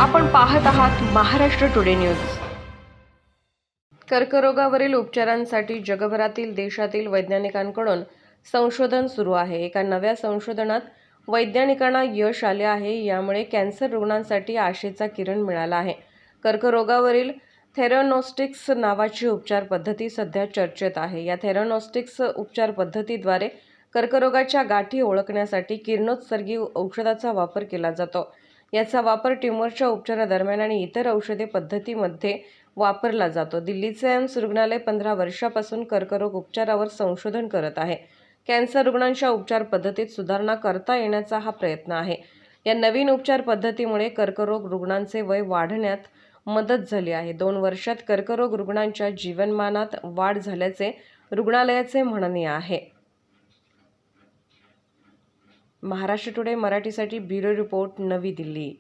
आपण पाहत आहात महाराष्ट्र टुडे न्यूज। कर्करोगावरील उपचारांसाठी जगभरातील देशातील वैज्ञानिकांकडून संशोधन सुरू आहे। एका नव्या संशोधनात वैज्ञानिकांना यश आले आहे। यामुळे कॅन्सर रुग्णांसाठी आशेचा किरण मिळाला आहे। कर्करोगावरील थेरनोस्टिक्स नावाची उपचार पद्धती सध्या चर्चेत आहे। या थेरनोस्टिक्स उपचार पद्धतीद्वारे कर्करोगाच्या गाठी ओळखण्यासाठी किरणोत्सर्गी औषधाचा वापर केला जातो। याचा वापर ट्यूमरच्या उपचारादरम्यान आणि इतर औषधी पद्धतीमध्ये वापरला जातो। दिल्लीचे एम्स रुग्णालय 15 वर्षांपासून कर्करोग उपचारावर संशोधन करत आहे। कॅन्सर रुग्णांच्या उपचार पद्धतीत सुधारणा करता येण्याचा हा प्रयत्न आहे। या नवीन उपचार पद्धतीमुळे कर्करोग रुग्णांचे वय वाढण्यात मदत झाली आहे। 2 वर्षात कर्करोग रुग्णांच्या जीवनमानात वाढ झाल्याचे रुग्णालयाचे म्हणणे आहे। महाराष्ट्र टुडे मराठीसाठी ब्युरो रिपोर्ट, नवी दिल्ली।